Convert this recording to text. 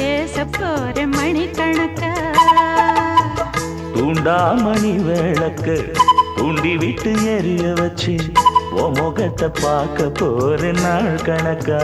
பேச போற மணிக்கணக்கா தூண்டாமணி விளக்கு தூண்டி விட்டு எரிய வச்சு உன் முகத்தை பார்க்க போற நாள் கணக்கா